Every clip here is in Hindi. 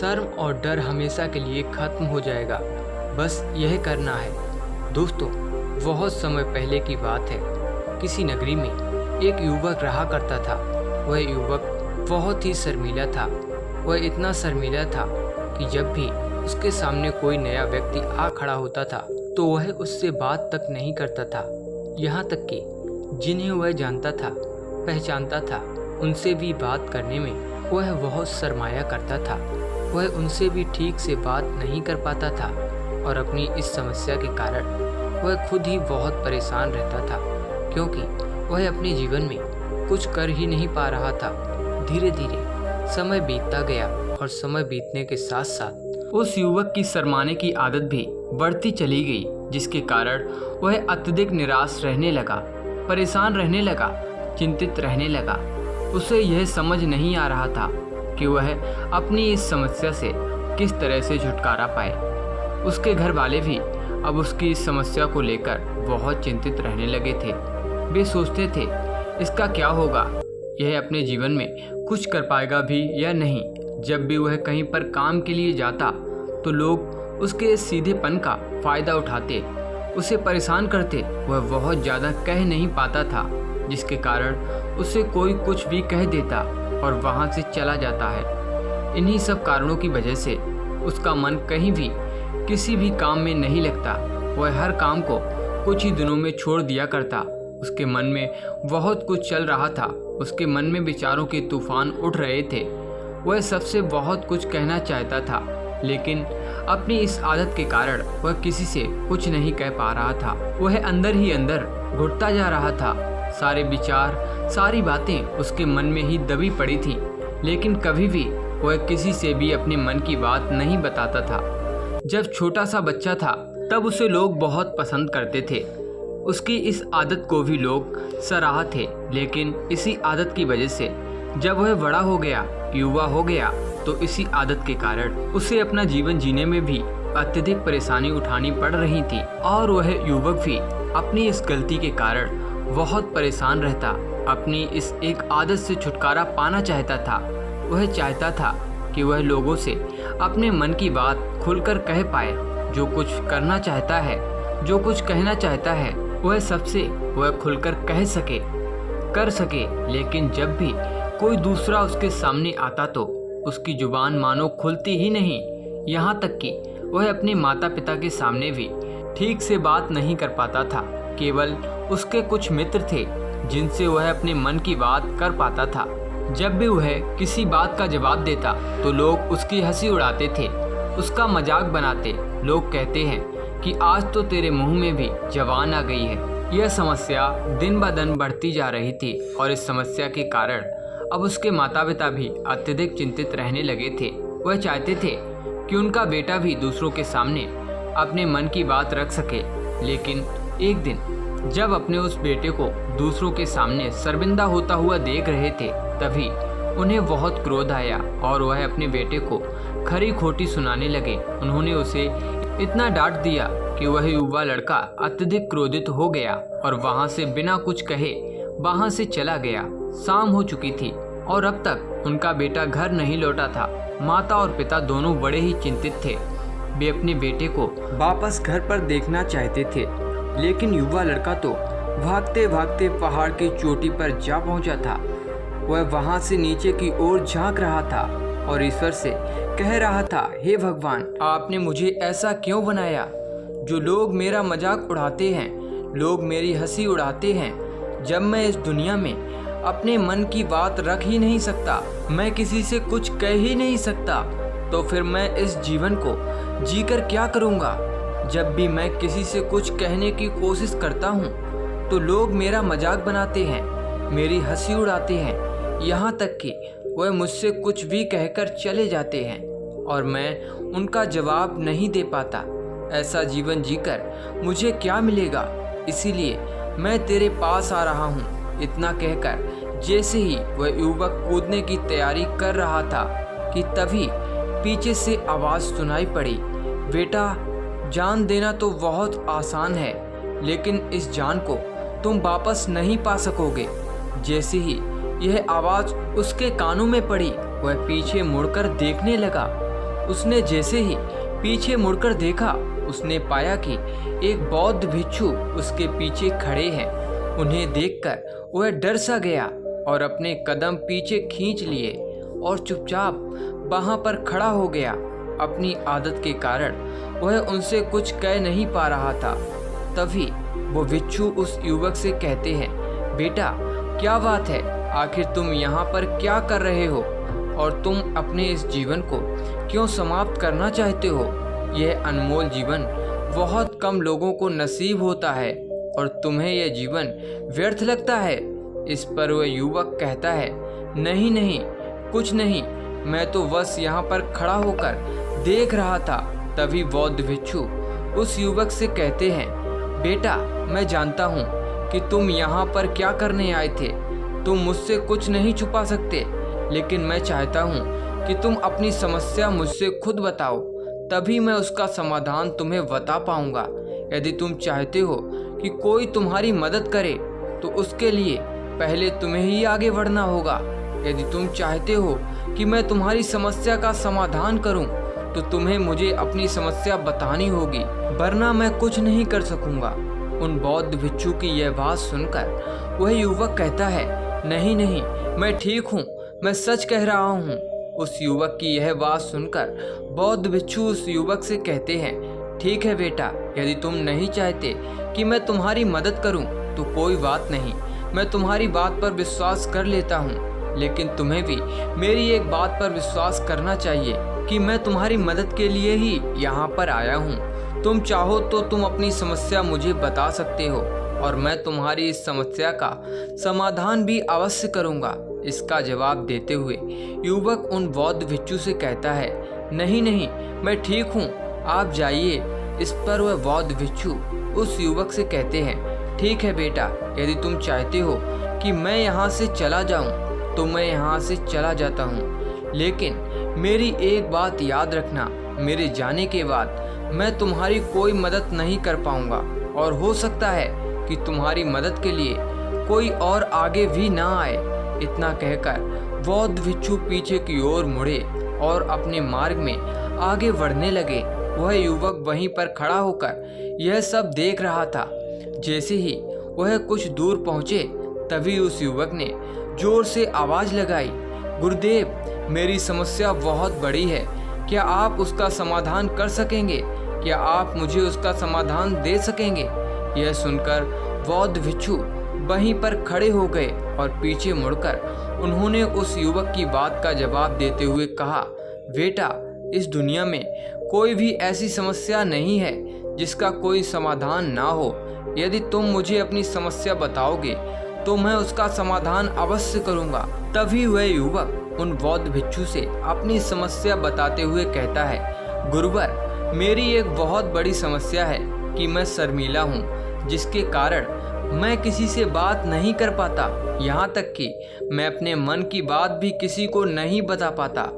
शर्म और डर हमेशा के लिए खत्म हो जाएगा। बस यह करना है। दोस्तों, बहुत समय पहले की बात है। किसी नगरी में एक युवक रहा करता था। वह युवक बहुत ही शर्मीला था। वह इतना शर्मीला था कि जब भी उसके सामने कोई नया व्यक्ति आ खड़ा होता था तो वह उससे बात तक नहीं करता था। यहाँ तक कि जिन्हें वह जानता था, पहचानता था, उनसे भी बात करने में वह बहुत शर्माया करता था। वह उनसे भी ठीक से बात नहीं कर पाता था और अपनी इस समस्या के कारण वह खुद ही बहुत परेशान रहता था, क्योंकि वह अपने जीवन में कुछ कर ही नहीं पा रहा था। धीरे धीरे समय बीतता गया और समय बीतने के साथ साथ उस युवक की शर्माने की आदत भी बढ़ती चली गई, जिसके कारण वह अत्यधिक निराश रहने लगा, परेशान रहने लगा, चिंतित रहने लगा। उसे यह समझ नहीं आ रहा था कि वह अपनी इस समस्या से किस तरह से छुटकारा पाए। उसके घर वाले भी अब उसकी इस समस्या को लेकर बहुत चिंतित रहने लगे थे। वे सोचते थे इसका क्या होगा, यह अपने जीवन में कुछ कर पाएगा भी या नहीं। जब भी वह कहीं पर काम के लिए जाता तो लोग उसके सीधेपन का फ़ायदा उठाते, उसे परेशान करते। वह बहुत ज़्यादा कह नहीं पाता था, जिसके कारण उसे कोई कुछ भी कह देता और वहाँ से चला जाता है। इन्हीं सब कारणों की वजह से उसका मन कहीं भी किसी भी काम में नहीं लगता। वह हर काम को कुछ ही दिनों में छोड़ दिया करता। उसके मन में बहुत कुछ चल रहा था। उसके मन में विचारों के तूफान उठ रहे थे। वह सबसे बहुत कुछ कहना चाहता था, लेकिन अपनी इस आदत के कारण वह किसी से कुछ नहीं कह पा रहा था। वह अंदर ही अंदर घुटता जा रहा था। सारे विचार, सारी बातें उसके मन में ही दबी पड़ी थी, लेकिन कभी भी वह किसी से भी अपने मन की बात नहीं बताता था। जब छोटा सा बच्चा था तब उसे लोग बहुत पसंद करते थे। उसकी इस आदत को भी लोग सराहा थे, लेकिन इसी आदत की वजह से जब वह बड़ा हो गया, युवा हो गया, तो इसी आदत के कारण उसे अपना जीवन जीने में भी अत्यधिक परेशानी उठानी पड़ रही थी। और वह युवक भी अपनी इस गलती के कारण बहुत परेशान रहता। अपनी इस एक आदत से छुटकारा पाना चाहता था। वह चाहता था कि वह लोगों से अपने मन की बात खुलकर कह पाए। जो कुछ करना चाहता है, जो कुछ कहना चाहता है, वह सबसे वह खुलकर कह सके, कर सके। लेकिन जब भी कोई दूसरा उसके सामने आता तो उसकी जुबान मानो खुलती ही नहीं। यहाँ तक कि वह अपने माता पिता के सामने भी ठीक से बात नहीं कर पाता था। केवल उसके कुछ मित्र थे जिनसे वह अपने मन की बात कर पाता था। जब भी वह किसी बात का जवाब देता तो लोग उसकी हंसी उड़ाते थे, उसका मजाक बनाते। लोग कहते हैं कि आज तो तेरे मुंह में भी जवान आ गई है। यह समस्या दिन ब दिन बढ़ती जा रही थी और इस समस्या के कारण अब उसके माता पिता भी अत्यधिक चिंतित रहने लगे थे। वह चाहते थे कि उनका बेटा भी दूसरों के सामने अपने मन की बात रख सके, लेकिन एक दिन जब अपने उस बेटे को दूसरों के सामने शर्मिंदा होता हुआ देख रहे थे, तभी उन्हें बहुत क्रोध आया और वह अपने बेटे को खरी खोटी सुनाने लगे। उन्होंने उसे इतना डांट दिया कि वह युवा लड़का अत्यधिक क्रोधित हो गया और वहां से बिना कुछ कहे वहां से चला गया। शाम हो चुकी थी और अब तक उनका बेटा घर नहीं लौटा था। माता और पिता दोनों बड़े ही चिंतित थे। वे अपने बेटे को वापस घर पर देखना चाहते थे, लेकिन युवा लड़का तो भागते भागते पहाड़ की चोटी पर जा पहुंचा था। वह वहां से नीचे की ओर झांक रहा था और ईश्वर से कह रहा था, हे भगवान, आपने मुझे ऐसा क्यों बनाया जो लोग मेरा मजाक उड़ाते हैं, लोग मेरी हंसी उड़ाते हैं। जब मैं इस दुनिया में अपने मन की बात रख ही नहीं सकता, मैं किसी से कुछ कह ही नहीं सकता, तो फिर मैं इस जीवन को जीकर क्या करूँगा। जब भी मैं किसी से कुछ कहने की कोशिश करता हूँ तो लोग मेरा मजाक बनाते हैं, मेरी हंसी उड़ाते हैं, यहाँ तक कि वह मुझसे कुछ भी कहकर चले जाते हैं और मैं उनका जवाब नहीं दे पाता। ऐसा जीवन जीकर मुझे क्या मिलेगा, इसीलिए मैं तेरे पास आ रहा हूँ। इतना कहकर जैसे ही वह युवक कूदने की तैयारी कर रहा था कि तभी पीछे से आवाज़ सुनाई पड़ी, बेटा, जान देना तो बहुत आसान है, लेकिन इस जान को तुम वापस नहीं पा सकोगे। जैसे ही यह आवाज़ उसके कानों में पड़ी, वह पीछे मुड़कर देखने लगा उसने जैसे ही पीछे मुड़कर देखा, उसने पाया कि एक बौद्ध भिक्षु उसके पीछे खड़े हैं। उन्हें देखकर वह डर सा गया और अपने कदम पीछे खींच लिए और चुपचाप वहां पर खड़ा हो गया। अपनी आदत के कारण वह उनसे कुछ कह नहीं पा रहा था। तभी वो भिक्षु उस युवक से कहते हैं, बेटा क्या बात है, आखिर तुम यहाँ पर क्या कर रहे हो और तुम अपने इस जीवन को क्यों समाप्त करना चाहते हो? यह अनमोल जीवन बहुत कम लोगों को नसीब होता है और तुम्हें यह जीवन व्यर्थ लगता है। इस पर वह युवक कहता है, नहीं नहीं, कुछ नहीं, मैं तो बस यहाँ पर खड़ा होकर देख रहा था। तभी बौद्ध भिक्षु उस युवक से कहते हैं, बेटा मैं जानता हूँ कि तुम यहाँ पर क्या करने आए थे। तुम मुझसे कुछ नहीं छुपा सकते, लेकिन मैं चाहता हूँ कि तुम अपनी समस्या मुझसे खुद बताओ, तभी मैं उसका समाधान तुम्हें बता पाऊंगा। यदि तुम चाहते हो कि कोई तुम्हारी मदद करे तो उसके लिए पहले तुम्हें ही आगे बढ़ना होगा। यदि तुम चाहते हो कि मैं तुम्हारी समस्या का समाधान करूं, तो तुम्हें मुझे अपनी समस्या बतानी होगी, वरना मैं कुछ नहीं कर सकूंगा। उन बौद्ध भिक्षु की यह बात सुनकर वह युवक कहता है, नहीं नहीं, मैं ठीक हूँ, मैं सच कह रहा हूँ। उस युवक की यह बात सुनकर बौद्ध भिक्षु उस युवक से कहते हैं, ठीक है बेटा, यदि तुम नहीं चाहते कि मैं तुम्हारी मदद करूं तो कोई बात नहीं, मैं तुम्हारी बात पर विश्वास कर लेता हूं। लेकिन तुम्हें भी मेरी एक बात पर विश्वास करना चाहिए कि मैं तुम्हारी मदद के लिए ही यहाँ पर आया हूँ। तुम चाहो तो तुम अपनी समस्या मुझे बता सकते हो और मैं तुम्हारी इस समस्या का समाधान भी अवश्य करूँगा। इसका जवाब देते हुए युवक उन बौद्ध भिक्षु से कहता है, नहीं नहीं, मैं ठीक हूँ, आप जाइए। इस पर वह बौद्ध भिक्षु उस युवक से कहते हैं, ठीक है बेटा, यदि तुम चाहते हो कि मैं यहाँ से चला जाऊँ तो मैं यहाँ से चला जाता हूँ, लेकिन मेरी एक बात याद रखना, मेरे जाने के बाद मैं तुम्हारी कोई मदद नहीं कर पाऊँगा और हो सकता है कि तुम्हारी मदद के लिए कोई और आगे भी ना आए। इतना कहकर बौद्ध भिक्षु पीछे की ओर मुड़े और अपने मार्ग में आगे बढ़ने लगे। वह युवक वहीं पर खड़ा होकर यह सब देख रहा था। जैसे ही वह कुछ दूर पहुँचे, तभी उस युवक ने जोर से आवाज़ लगाई, गुरुदेव, मेरी समस्या बहुत बड़ी है, क्या आप उसका समाधान कर सकेंगे? क्या आप मुझे उसका समाधान दे सकेंगे? यह सुनकर बौद्ध भिक्षु वहीं पर खड़े हो गए और पीछे मुड़कर उन्होंने उस युवक की बात का जवाब देते हुए कहा, बेटा, इस दुनिया में कोई भी ऐसी समस्या नहीं है जिसका कोई समाधान ना हो। यदि तुम मुझे अपनी समस्या बताओगे तो मैं उसका समाधान अवश्य करूंगा। तभी वह युवक उन बौद्ध भिक्षु से अपनी समस्या बताते हुए कहता है, गुरुवर, मेरी एक बहुत बड़ी समस्या है कि मैं शर्मीला हूँ, जिसके कारण मैं किसी से बात नहीं कर पाता, यहाँ तक कि मैं अपने मन की बात भी किसी को नहीं बता पाता।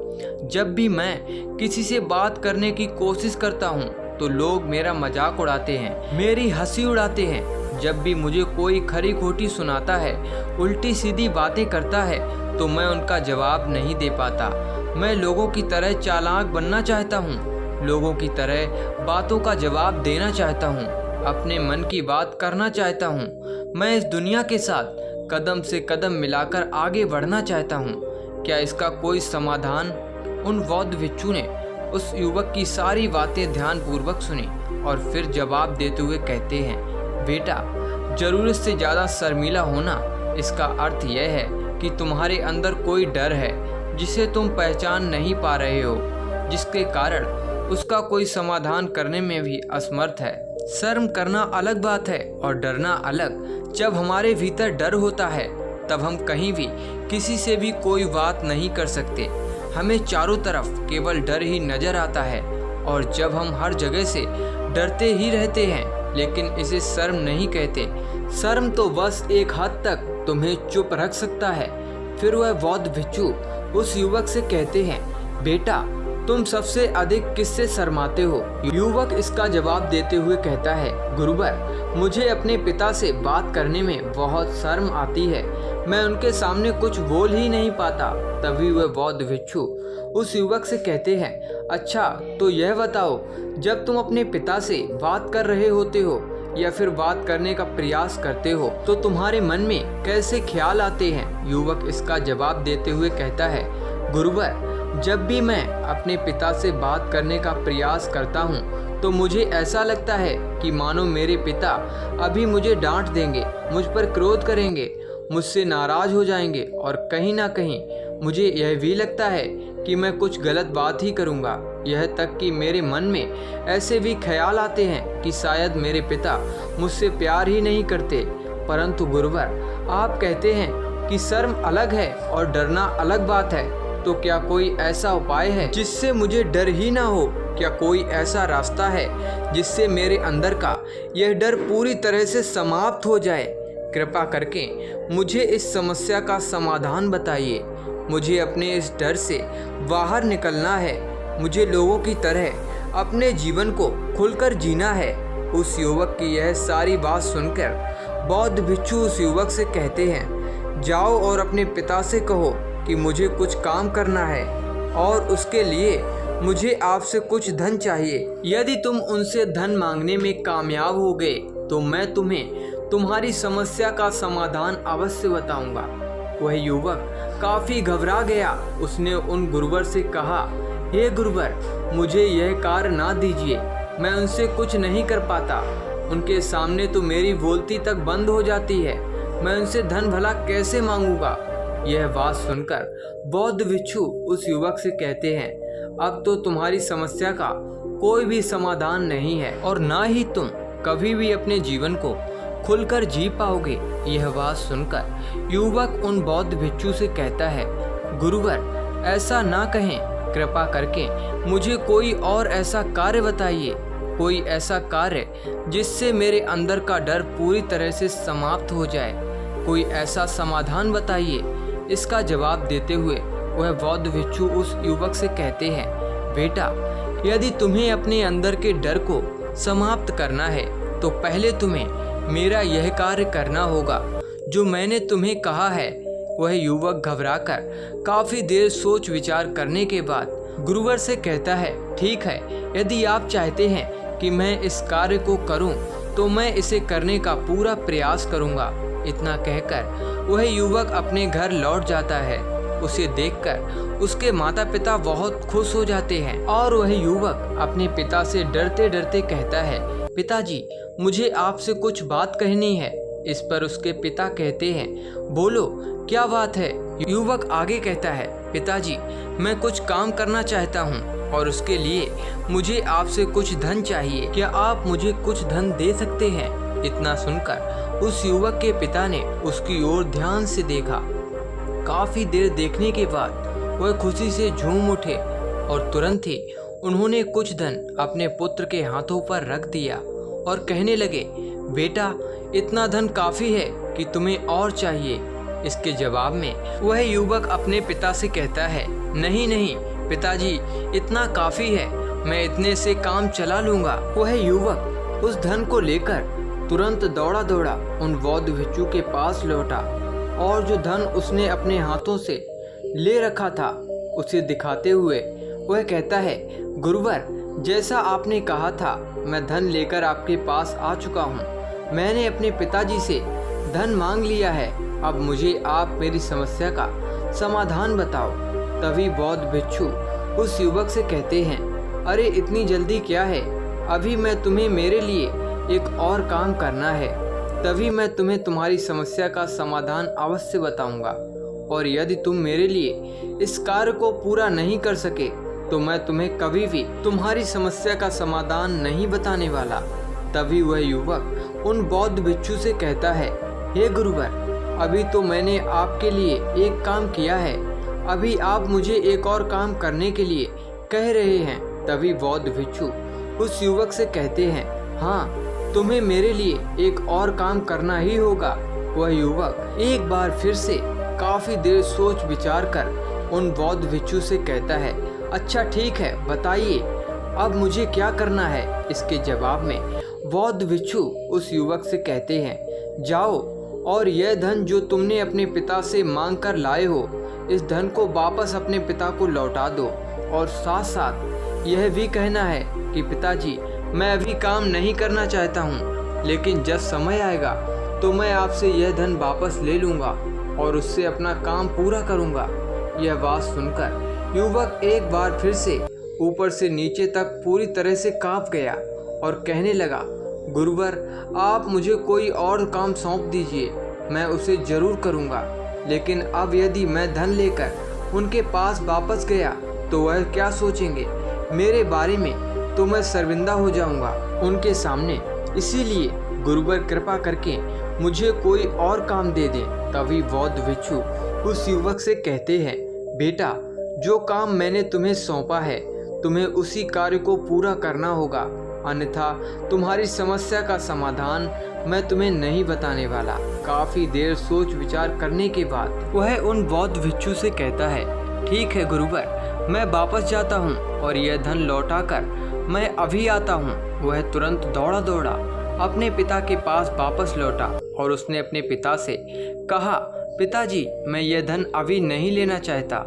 जब भी मैं किसी से बात करने की कोशिश करता हूँ तो लोग मेरा मजाक उड़ाते हैं, मेरी हंसी उड़ाते हैं। जब भी मुझे कोई खरी खोटी सुनाता है, उल्टी सीधी बातें करता है, तो मैं उनका जवाब नहीं दे पाता। मैं लोगों की तरह चालाक बनना चाहता हूँ, लोगों की तरह बातों का जवाब देना चाहता हूँ, अपने मन की बात करना चाहता हूँ। मैं इस दुनिया के साथ कदम से कदम मिलाकर आगे बढ़ना चाहता हूँ। क्या इसका कोई समाधान? उन बौद्ध भिक्षु ने उस युवक की सारी बातें ध्यानपूर्वक सुनी और फिर जवाब देते हुए कहते हैं, बेटा, जरूरत से ज़्यादा शर्मीला होना, इसका अर्थ यह है कि तुम्हारे अंदर कोई डर है जिसे तुम पहचान नहीं पा रहे हो, जिसके कारण उसका कोई समाधान करने में भी असमर्थ है। शर्म करना अलग बात है और डरना अलग। जब हमारे भीतर डर होता है तब हम कहीं भी किसी से भी कोई बात नहीं कर सकते। हमें चारों तरफ केवल डर ही नजर आता है और जब हम हर जगह से डरते ही रहते हैं, लेकिन इसे शर्म नहीं कहते। शर्म तो बस एक हद तक तुम्हें चुप रख सकता है। फिर वह बौद्ध भिक्षु उस युवक से कहते हैं, बेटा, तुम सबसे अधिक किससे शर्माते हो? युवक इसका जवाब देते हुए कहता है, गुरुवर, मुझे अपने पिता से बात करने में बहुत शर्म आती है। मैं उनके सामने कुछ बोल ही नहीं पाता। तभी वह बौद्ध भिक्षु उस युवक से कहते हैं, अच्छा तो यह बताओ, जब तुम अपने पिता से बात कर रहे होते हो या फिर बात करने का प्रयास करते हो तो तुम्हारे मन में कैसे ख्याल आते हैं? युवक इसका जवाब देते हुए कहता है, गुरुवर, जब भी मैं अपने पिता से बात करने का प्रयास करता हूँ तो मुझे ऐसा लगता है कि मानो मेरे पिता अभी मुझे डांट देंगे, मुझ पर क्रोध करेंगे, मुझसे नाराज हो जाएंगे और कहीं ना कहीं मुझे यह भी लगता है कि मैं कुछ गलत बात ही करूँगा। यह तक कि मेरे मन में ऐसे भी ख्याल आते हैं कि शायद मेरे पिता मुझसे प्यार ही नहीं करते। परंतु गुरुवर, आप कहते हैं कि शर्म अलग है और डरना अलग बात है, तो क्या कोई ऐसा उपाय है जिससे मुझे डर ही ना हो? क्या कोई ऐसा रास्ता है जिससे मेरे अंदर का यह डर पूरी तरह से समाप्त हो जाए? कृपा करके मुझे इस समस्या का समाधान बताइए। मुझे अपने इस डर से बाहर निकलना है। मुझे लोगों की तरह अपने जीवन को खुलकर जीना है। उस युवक की यह सारी बात सुनकर बौद्ध भिक्षु उस युवक से कहते हैं, जाओ और अपने पिता से कहो कि मुझे कुछ काम करना है और उसके लिए मुझे आपसे कुछ धन चाहिए। यदि तुम उनसे धन मांगने में कामयाब हो गए तो मैं तुम्हें तुम्हारी समस्या का समाधान अवश्य बताऊंगा। वह युवक काफी घबरा गया। उसने उन गुरुवर से कहा, हे गुरुवर, मुझे यह कार्य ना दीजिए, मैं उनसे कुछ नहीं कर पाता। उनके सामने तो मेरी बोलती तक बंद हो जाती है। मैं उनसे धन भला कैसे मांगूंगा? यह बात सुनकर बौद्ध भिक्षु उस युवक से कहते हैं, अब तो तुम्हारी समस्या का कोई भी समाधान नहीं है और ना ही तुम कभी भी अपने जीवन को खुलकर जी पाओगे। यह बात सुनकर युवक उन बौद्ध भिक्षु से कहता है, गुरुवर, ऐसा ना कहें, कृपा करके मुझे कोई और ऐसा कार्य बताइए, कोई ऐसा कार्य जिससे मेरे अंदर का डर पूरी तरह से समाप्त हो जाए। कोई ऐसा समाधान बताइए। इसका जवाब देते हुए वह बौद्ध भिक्षु उस युवक से कहते हैं, बेटा, यदि तुम्हें अपने अंदर के डर को समाप्त करना है तो पहले तुम्हें मेरा यह कार्य करना होगा जो मैंने तुम्हें कहा है। वह युवक घबराकर काफी देर सोच विचार करने के बाद गुरुवर से कहता है, ठीक है, यदि आप चाहते हैं कि मैं इस कार्य को करूं तो मैं इसे करने का पूरा प्रयास करूंगा। इतना कहकर वह युवक अपने घर लौट जाता है। उसे देखकर उसके माता पिता बहुत खुश हो जाते हैं और वह युवक अपने पिता से डरते डरते कहता है, पिताजी, मुझे आपसे कुछ बात कहनी है। इस पर उसके पिता कहते हैं, बोलो, क्या बात है? युवक आगे कहता है, पिताजी, मैं कुछ काम करना चाहता हूँ और उसके लिए मुझे आपसे कुछ धन चाहिए। क्या आप मुझे कुछ धन दे सकते हैं? इतना सुनकर उस युवक के पिता ने उसकी ओर ध्यान से देखा। काफी देर देखने के बाद वह खुशी से झूम उठे और तुरंत ही उन्होंने कुछ धन अपने पुत्र के हाथों पर रख दिया और कहने लगे, बेटा, इतना धन काफी है कि तुम्हें और चाहिए? इसके जवाब में वह युवक अपने पिता से कहता है, नहीं नहीं पिताजी, इतना काफी है, मैं इतने से काम चला लूंगा। वह युवक उस धन को लेकर तुरंत दौड़ा दौड़ा उन बौद्ध भिक्षु के पास लौटा और जो धन उसने अपने हाथों से ले रखा था उसे दिखाते हुए वह कहता है, गुरुवर, जैसा आपने कहा था मैं धन लेकर आपके पास आ चुका हूँ। मैंने अपने पिताजी से धन मांग लिया है। अब मुझे आप मेरी समस्या का समाधान बताओ। तभी बौद्ध भिक्षु उस युवक से कहते हैं, अरे इतनी जल्दी क्या है, अभी मैं तुम्हें मेरे लिए एक और काम करना है, तभी मैं तुम्हें तुम्हारी समस्या का समाधान अवश्य बताऊंगा। और यदि तुम मेरे लिए इस कार्य को पूरा नहीं कर सके तो मैं तुम्हें कभी भी तुम्हारी समस्या का समाधान नहीं बताने वाला। तभी वह युवक उन बौद्ध भिक्षु से कहता है, हे गुरुवर, अभी तो मैंने आपके लिए एक काम किया है, अभी आप मुझे एक और काम करने के लिए कह रहे हैं। तभी बौद्ध भिक्षु उस युवक से कहते हैं, हाँ, तुम्हें मेरे लिए एक और काम करना ही होगा। वह युवक एक बार फिर से काफी देर सोच विचार कर उन बौद्ध भिक्षु से कहता है, अच्छा ठीक है, बताइए अब मुझे क्या करना है। इसके जवाब में बौद्ध भिक्षु उस युवक से कहते हैं, जाओ और यह धन जो तुमने अपने पिता से मांग कर लाए हो, इस धन को वापस अपने पिता को लौटा दो और साथ साथ यह भी कहना है कि पिताजी, मैं अभी काम नहीं करना चाहता हूँ, लेकिन जब समय आएगा तो मैं आपसे यह धन वापस ले लूँगा और उससे अपना काम पूरा करूँगा। यह बात सुनकर युवक एक बार फिर से ऊपर से नीचे तक पूरी तरह से कांप गया और कहने लगा, गुरुवर, आप मुझे कोई और काम सौंप दीजिए, मैं उसे ज़रूर करूँगा। लेकिन अब यदि मैं धन लेकर उनके पास वापस गया तो वह क्या सोचेंगे मेरे बारे में, तो मैं शर्मिंदा हो जाऊँगा उनके सामने। इसीलिए गुरुवर कृपा करके मुझे कोई और काम दे दें। तभी बौद्ध भिक्षु उस युवक से कहते हैं, बेटा, जो काम मैंने तुम्हें सौंपा है तुम्हें उसी कार्य को पूरा करना होगा, अन्यथा तुम्हारी समस्या का समाधान मैं तुम्हें नहीं बताने वाला। काफ़ी देर सोच विचार करने के बाद वह उन बौद्ध भिक्षु से कहता है, ठीक है गुरुवर, मैं वापस जाता हूँ और यह धन लौटाकर मैं अभी आता हूँ। वह तुरंत दौड़ा दौड़ा अपने पिता के पास वापस लौटा और उसने अपने पिता से कहा, पिताजी, मैं यह धन अभी नहीं लेना चाहता,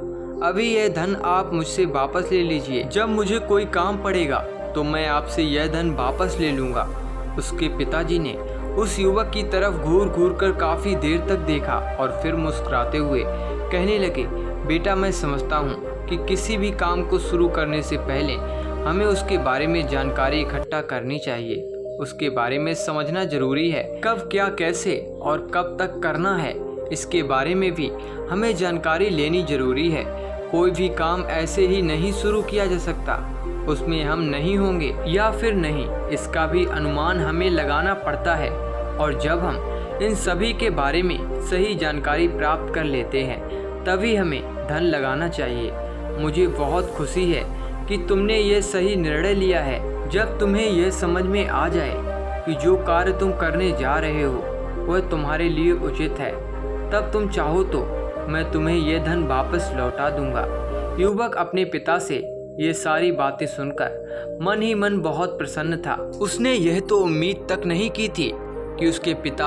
अभी यह धन आप मुझसे वापस ले लीजिए। जब मुझे कोई काम पड़ेगा तो मैं आपसे यह धन वापस ले लूँगा। उसके पिताजी ने उस युवक की तरफ घूर घूर कर काफ़ी देर तक देखा और फिर मुस्कुराते हुए कहने लगे, बेटा, मैं समझता हूँ कि किसी भी काम को शुरू करने से पहले हमें उसके बारे में जानकारी इकट्ठा करनी चाहिए। उसके बारे में समझना जरूरी है, कब क्या कैसे और कब तक करना है, इसके बारे में भी हमें जानकारी लेनी जरूरी है। कोई भी काम ऐसे ही नहीं शुरू किया जा सकता, उसमें हम नहीं होंगे या फिर नहीं, इसका भी अनुमान हमें लगाना पड़ता है। और जब हम इन सभी के बारे में सही जानकारी प्राप्त कर लेते हैं तभी हमें धन लगाना चाहिए। मुझे बहुत खुशी है कि तुमने ये सही निर्णय लिया है। जब तुम्हें यह समझ में आ जाए कि जो कार्य तुम करने जा रहे हो वह तुम्हारे लिए उचित है, तब तुम चाहो तो मैं तुम्हें यह धन वापस लौटा दूंगा। युवक अपने पिता से ये सारी बातें सुनकर मन ही मन बहुत प्रसन्न था। उसने यह तो उम्मीद तक नहीं की थी कि उसके पिता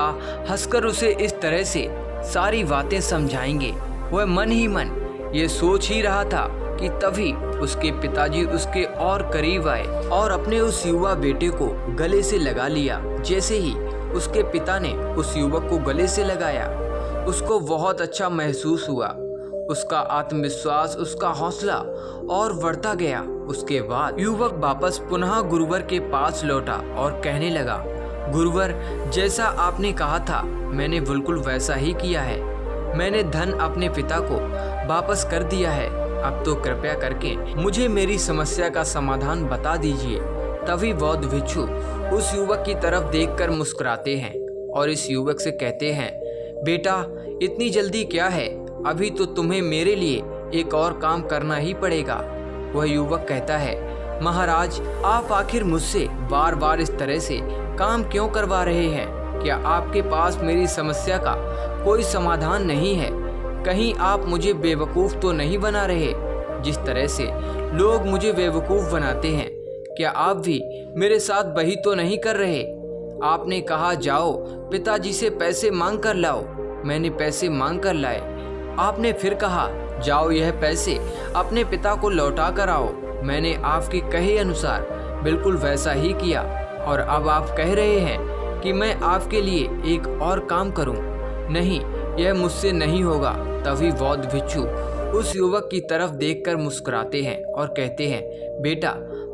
हंसकर उसे इस तरह से सारी बातें समझाएंगे। वह मन ही मन ये सोच ही रहा था कि तभी उसके पिताजी उसके और करीब आए और अपने उस युवा बेटे को गले से लगा लिया। जैसे ही उसके पिता ने उस युवक को गले से लगाया, उसको बहुत अच्छा महसूस हुआ। उसका आत्मविश्वास, उसका हौसला और बढ़ता गया। उसके बाद युवक वापस पुनः गुरुवर के पास लौटा और कहने लगा, गुरुवर, जैसा आपने कहा था मैंने बिल्कुल वैसा ही किया है। मैंने धन अपने पिता को वापस कर दिया है। अब तो कृपया करके मुझे मेरी समस्या का समाधान बता दीजिए। तभी बौद्ध भिक्षु उस युवक की तरफ देखकर मुस्कुराते हैं और इस युवक से कहते हैं, बेटा, इतनी जल्दी क्या है, अभी तो तुम्हें मेरे लिए एक और काम करना ही पड़ेगा। वह युवक कहता है, महाराज, आप आखिर मुझसे बार बार इस तरह से काम क्यों करवा रहे हैं? क्या आपके पास मेरी समस्या का कोई समाधान नहीं है? कहीं आप मुझे बेवकूफ़ तो नहीं बना रहे? जिस तरह से लोग मुझे बेवकूफ़ बनाते हैं, क्या आप भी मेरे साथ वही तो नहीं कर रहे? आपने कहा जाओ पिताजी से पैसे मांग कर लाओ, मैंने पैसे मांग कर लाए। आपने फिर कहा जाओ यह पैसे अपने पिता को लौटा कर आओ, मैंने आपके कहे अनुसार बिल्कुल वैसा ही किया। और अब आप कह रहे हैं कि मैं आपके लिए एक और काम करूं? नहीं, यह मुझसे नहीं होगा। तभी बौद्ध भिक्षु उस युवक की तरफ देखकर मुस्कुराते हैं और कहते हैं, बेटा,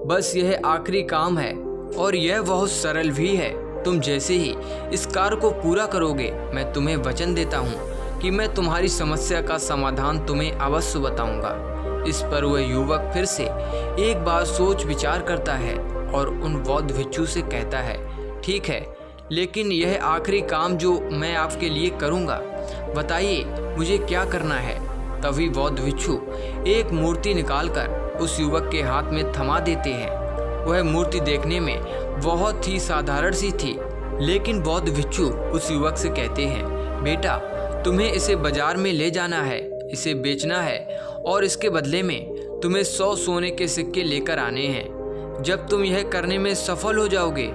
बस यह आखिरी काम है और यह बहुत सरल भी है। तुम जैसे ही इस कार्य को पूरा करोगे, मैं तुम्हें वचन देता हूँ कि मैं तुम्हारी समस्या का समाधान तुम्हें अवश्य बताऊंगा। इस पर वह युवक फिर से एक बार सोच विचार करता है और उन बौद्ध भिक्षु से कहता है, ठीक है, लेकिन यह आखिरी काम जो मैं आपके लिए करूँगा, बताइए मुझे क्या करना है? तभी बौद्ध भिक्षु एक मूर्ति निकालकर उस युवक के हाथ में थमा देते हैं। वह मूर्ति देखने में बहुत ही साधारण सी थी, लेकिन बौद्ध भिक्षु उस युवक से कहते हैं, बेटा, तुम्हें इसे बाजार में ले जाना है, इसे बेचना है और इसके बदले में तुम्हें 100 सोने के सिक्के लेकर आने हैं। जब तुम यह करने में सफल हो जाओगे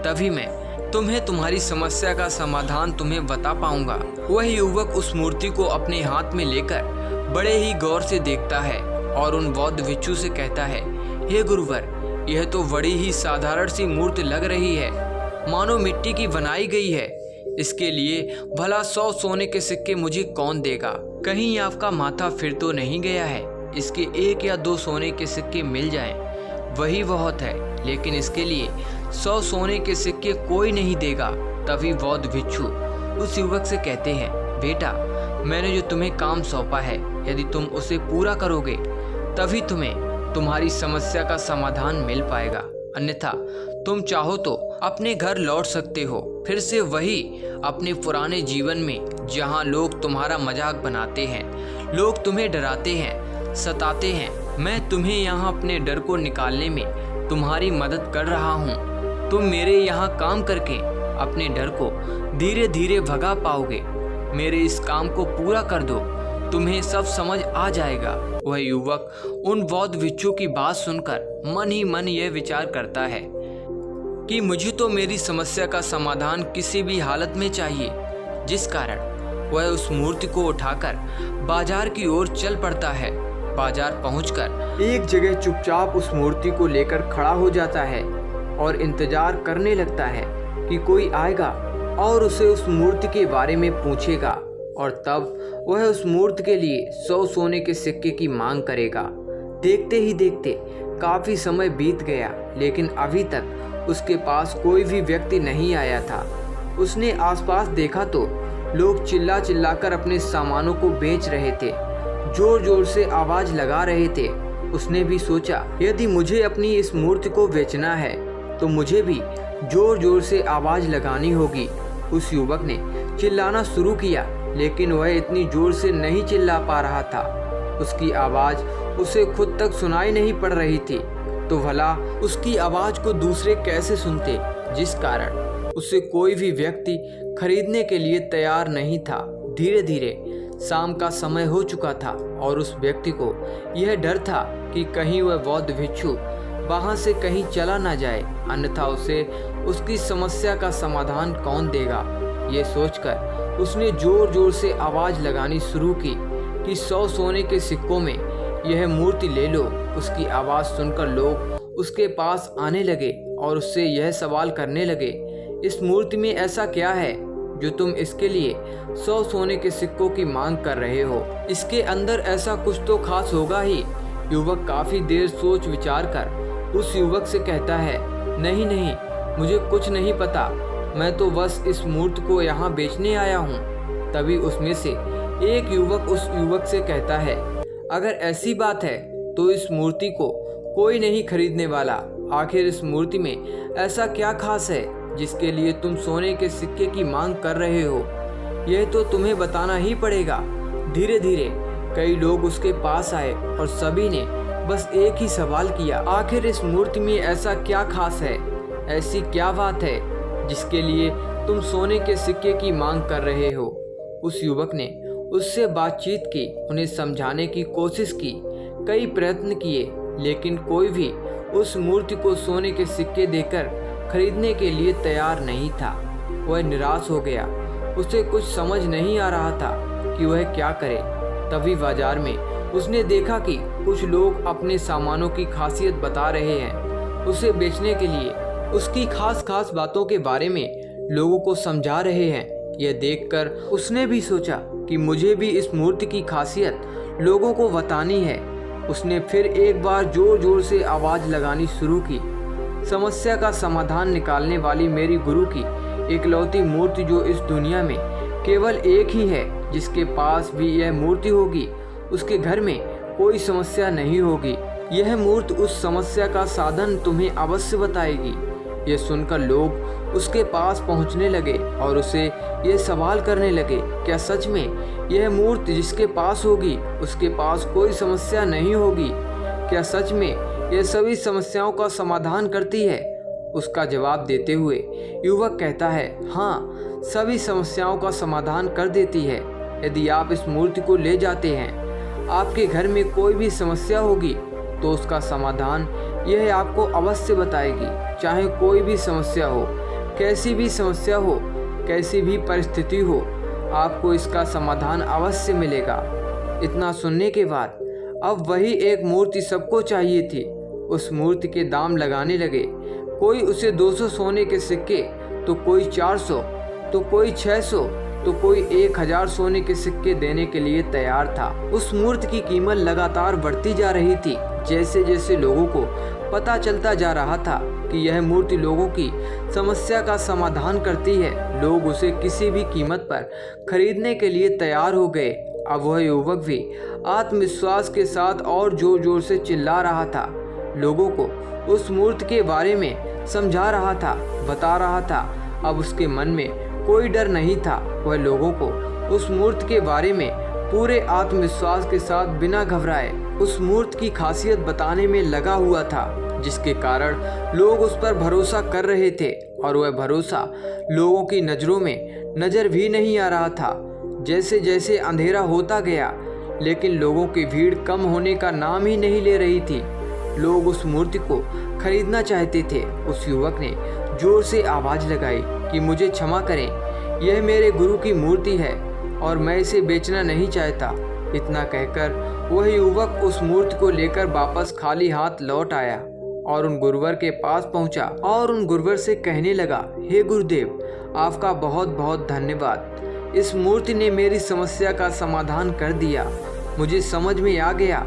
तभी मैं तुम्हें तुम्हारी समस्या का समाधान तुम्हें बता पाऊंगा। वह युवक उस मूर्ति को अपने हाथ में लेकर बड़े ही गौर से देखता है और उन बौद्ध भिक्षु से कहता है, हे गुरुवर, यह तो बड़ी ही साधारण सी मूर्ति लग रही है, मानो मिट्टी की बनाई गई है। इसके लिए भला 100 सोने के सिक्के मुझे कौन देगा? कहीं आपका माथा फिर तो नहीं गया है? इसके 1 या 2 सोने के सिक्के मिल जाएं, वही बहुत है, लेकिन इसके लिए 100 सोने के सिक्के कोई नहीं देगा। तभी बौद्ध भिक्षु उस युवक से कहते हैं, बेटा, मैंने जो तुम्हें काम सौंपा है, यदि तुम उसे पूरा करोगे तभी तुम्हें तुम्हारी समस्या का समाधान मिल पाएगा, अन्यथा तुम चाहो तो अपने घर लौट सकते हो, फिर से वही अपने पुराने जीवन में, जहां लोग तुम्हारा मजाक बनाते हैं, लोग तुम्हें डराते हैं, सताते हैं। मैं तुम्हें यहाँ अपने डर को निकालने में तुम्हारी मदद कर रहा हूँ। तुम मेरे यहाँ काम करके अपने डर को धीरे धीरे भगा पाओगे। मेरे इस काम को पूरा कर दो, तुम्हें सब समझ आ जाएगा। वह युवक उन बौद्ध भिक्षु की बात सुनकर मन ही मन यह विचार करता है कि मुझे तो मेरी समस्या का समाधान किसी भी हालत में चाहिए, जिस कारण वह उस मूर्ति को उठाकर बाजार की ओर चल पड़ता है। बाजार पहुंचकर एक जगह चुपचाप उस मूर्ति को लेकर खड़ा हो जाता है और इंतजार करने लगता है कि कोई आएगा और उसे उस मूर्ति के बारे में पूछेगा, और तब वह उस मूर्ति के लिए 100 सोने के सिक्के की मांग करेगा। देखते ही देखते काफी समय बीत गया, लेकिन अभी तक उसके पास कोई भी व्यक्ति नहीं आया था। उसने आसपास देखा तो लोग चिल्ला चिल्लाकर अपने सामानों को बेच रहे थे, जोर जोर से आवाज लगा रहे थे। उसने भी सोचा, यदि मुझे अपनी इस मूर्ति को बेचना है तो मुझे भी जोर जोर से आवाज लगानी होगी। उस युवक ने चिल्लाना शुरू किया, लेकिन वह इतनी जोर से नहीं चिल्ला पा रहा था। उसकी आवाज उसे खुद तक सुनाई नहीं पड़ रही थी, तो भला उसकी आवाज को दूसरे कैसे सुनते, जिस कारण उसे कोई भी व्यक्ति खरीदने के लिए तैयार नहीं था। धीरे धीरे शाम का समय हो चुका था और उस व्यक्ति को यह डर था कि कहीं वह बौद्ध भिक्षु वहां से कहीं चला ना जाए, अन्यथा उसे उसकी समस्या का समाधान कौन देगा। ये सोचकर उसने जोर जोर से आवाज लगानी शुरू की कि 100 सोने के सिक्कों में यह मूर्ति ले लो। उसकी आवाज सुनकर लोग उसके पास आने लगे और उससे यह सवाल करने लगे, इस मूर्ति में ऐसा क्या है जो तुम इसके लिए 100 सोने के सिक्कों की मांग कर रहे हो? इसके अंदर ऐसा कुछ तो खास होगा ही। युवक काफी देर सोच विचार कर उस युवक से कहता है, नहीं नहीं, मुझे कुछ नहीं पता, मैं तो बस इस मूर्ति को यहाँ बेचने आया हूँ। तभी उसमें से एक युवक उस युवक से कहता है, अगर ऐसी बात है तो इस मूर्ति को कोई नहीं खरीदने वाला। आखिर इस मूर्ति में ऐसा क्या खास है जिसके लिए तुम सोने के सिक्के की मांग कर रहे हो? यह तो तुम्हें बताना ही पड़ेगा। धीरे धीरे कई लोग उसके पास आए और सभी ने बस एक ही सवाल किया, आखिर इस मूर्ति में ऐसा क्या खास है, ऐसी क्या बात है जिसके लिए तुम सोने के सिक्के की मांग कर रहे हो? उस युवक ने उससे बातचीत की, उन्हें समझाने की कोशिश की, कई प्रयत्न किए, लेकिन कोई भी उस मूर्ति को सोने के सिक्के देकर खरीदने के लिए तैयार नहीं था। वह निराश हो गया, उसे कुछ समझ नहीं आ रहा था कि वह क्या करे। तभी बाजार में उसने देखा कि कुछ लोग अपने सामानों की खासियत बता रहे हैं, उसे बेचने के लिए उसकी खास खास बातों के बारे में लोगों को समझा रहे हैं। यह देखकर उसने भी सोचा कि मुझे भी इस मूर्ति की खासियत लोगों को बतानी है। उसने फिर एक बार जोर जोर से आवाज लगानी शुरू की, समस्या का समाधान निकालने वाली मेरी गुरु की इकलौती मूर्ति जो इस दुनिया में केवल एक ही है, जिसके पास भी यह मूर्ति होगी उसके घर में कोई समस्या नहीं होगी। यह मूर्ति उस समस्या का साधन तुम्हें अवश्य बताएगी। यह सुनकर लोग उसके पास पहुंचने लगे और उसे ये सवाल करने लगे, क्या सच में यह मूर्ति जिसके पास होगी उसके पास कोई समस्या नहीं होगी? क्या सच में यह सभी समस्याओं का समाधान करती है? उसका जवाब देते हुए युवक कहता है, हाँ, सभी समस्याओं का समाधान कर देती है। यदि आप इस मूर्ति को ले जाते हैं, आपके घर में कोई भी समस्या होगी तो उसका समाधान यह आपको अवश्य बताएगी। चाहे कोई भी समस्या हो, कैसी भी समस्या हो, कैसी भी परिस्थिति हो, आपको इसका समाधान अवश्य मिलेगा। इतना सुनने के बाद अब वही एक मूर्ति सबको चाहिए थी। उस मूर्ति के दाम लगाने लगे। कोई उसे 200 सोने के सिक्के, तो कोई 400, तो कोई 600, तो कोई 1000 सोने के सिक्के देने के लिए तैयार था। उस मूर्ति की कीमत लगातार बढ़ती जा रही थी। जैसे जैसे लोगों को पता चलता जा रहा था कि यह मूर्ति लोगों की समस्या का समाधान करती है, लोग उसे किसी भी कीमत पर खरीदने के लिए तैयार हो गए। अब वह युवक भी आत्मविश्वास के साथ और जोर जोर से चिल्ला रहा था, लोगों को उस मूर्ति के बारे में समझा रहा था, बता रहा था। अब उसके मन में कोई डर नहीं था। वह लोगों को उस मूर्ति के बारे में पूरे आत्मविश्वास के साथ बिना घबराए उस मूर्ति की खासियत बताने में लगा हुआ था, जिसके कारण लोग उस पर भरोसा कर रहे थे। और वह भरोसा लोगों की नज़रों में नज़र भी नहीं आ रहा था। जैसे जैसे अंधेरा होता गया, लेकिन लोगों की भीड़ कम होने का नाम ही नहीं ले रही थी। लोग उस मूर्ति को खरीदना चाहते थे। उस युवक ने जोर से आवाज़ लगाई कि मुझे क्षमा करें, यह मेरे गुरु की मूर्ति है और मैं इसे बेचना नहीं चाहता। इतना कहकर वह युवक उस मूर्ति को लेकर वापस खाली हाथ लौट आया और उन गुरुवर के पास पहुंचा और उन गुरुवर से कहने लगा, हे गुरुदेव, आपका बहुत बहुत धन्यवाद। इस मूर्ति ने मेरी समस्या का समाधान कर दिया। मुझे समझ में आ गया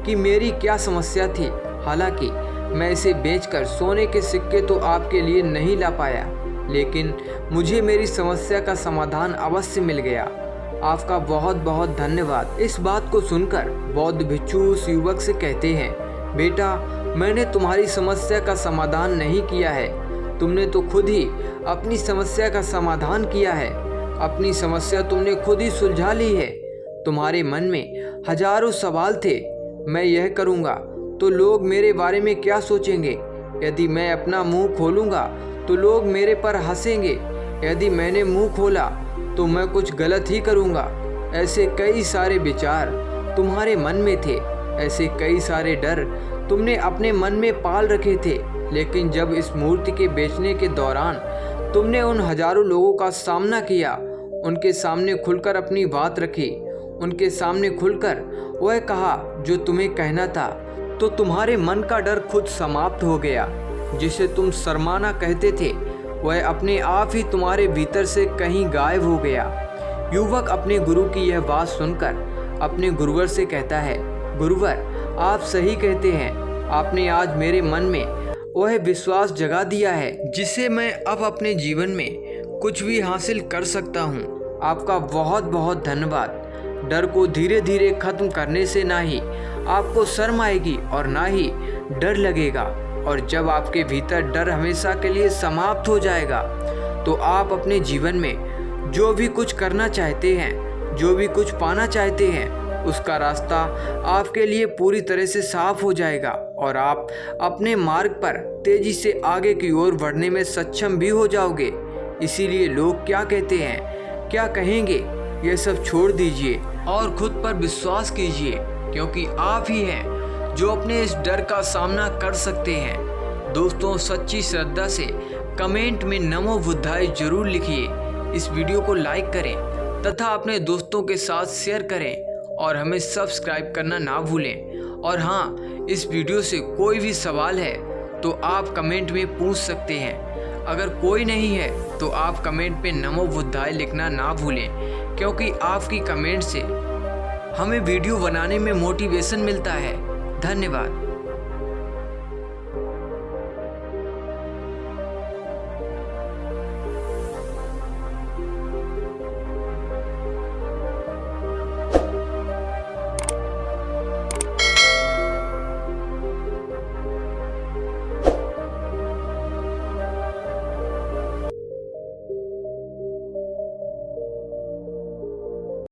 कि मेरी क्या समस्या थी। हालांकि मैं इसे बेचकर सोने के सिक्के तो आपके लिए नहीं ला पाया, लेकिन मुझे मेरी समस्या का समाधान अवश्य मिल गया। आपका बहुत बहुत धन्यवाद। इस बात को सुनकर बौद्ध भिक्षु उस युवक से कहते हैं, बेटा, मैंने तुम्हारी समस्या का समाधान नहीं किया है, तुमने तो खुद ही अपनी समस्या का समाधान किया है। अपनी समस्या तुमने खुद ही सुलझा ली है। तुम्हारे मन में हजारों सवाल थे, मैं यह करूँगा तो लोग मेरे बारे में क्या सोचेंगे, यदि मैं अपना मुंह खोलूँगा तो लोग मेरे पर हंसेंगे, यदि मैंने मुंह खोला तो मैं कुछ गलत ही करूँगा। ऐसे कई सारे विचार तुम्हारे मन में थे, ऐसे कई सारे डर तुमने अपने मन में पाल रखे थे। लेकिन जब इस मूर्ति के बेचने के दौरान तुमने उन हजारों लोगों का सामना किया, उनके सामने खुलकर अपनी बात रखी, उनके सामने खुलकर वह कहा जो तुम्हें कहना था, तो तुम्हारे मन का डर खुद समाप्त हो गया। जिसे तुम शर्माना कहते थे, वह अपने आप ही तुम्हारे भीतर से कहीं गायब हो गया। युवक अपने गुरु की यह बात सुनकर अपने गुरुवर से कहता है, गुरुवर, आप सही कहते हैं। आपने आज मेरे मन में वह विश्वास जगा दिया है जिसे मैं अब अपने जीवन में कुछ भी हासिल कर सकता हूँ। आपका बहुत बहुत धन्यवाद। डर को धीरे धीरे खत्म करने से ना ही आपको शर्म आएगी और ना ही डर लगेगा, और जब आपके भीतर डर हमेशा के लिए समाप्त हो जाएगा तो आप अपने जीवन में जो भी कुछ करना चाहते हैं, जो भी कुछ पाना चाहते हैं, उसका रास्ता आपके लिए पूरी तरह से साफ हो जाएगा और आप अपने मार्ग पर तेजी से आगे की ओर बढ़ने में सक्षम भी हो जाओगे। इसीलिए लोग क्या कहते हैं, क्या कहेंगे, यह सब छोड़ दीजिए और खुद पर विश्वास कीजिए, क्योंकि आप ही हैं जो अपने इस डर का सामना कर सकते हैं। दोस्तों, सच्ची श्रद्धा से कमेंट में नमो बुद्धाय जरूर लिखिए। इस वीडियो को लाइक करें तथा अपने दोस्तों के साथ शेयर करें और हमें सब्सक्राइब करना ना भूलें। और हाँ, इस वीडियो से कोई भी सवाल है तो आप कमेंट में पूछ सकते हैं। अगर कोई नहीं है तो आप कमेंट पे नमो बुद्धाय लिखना ना भूलें, क्योंकि आपकी कमेंट से हमें वीडियो बनाने में मोटिवेशन मिलता है। धन्यवाद।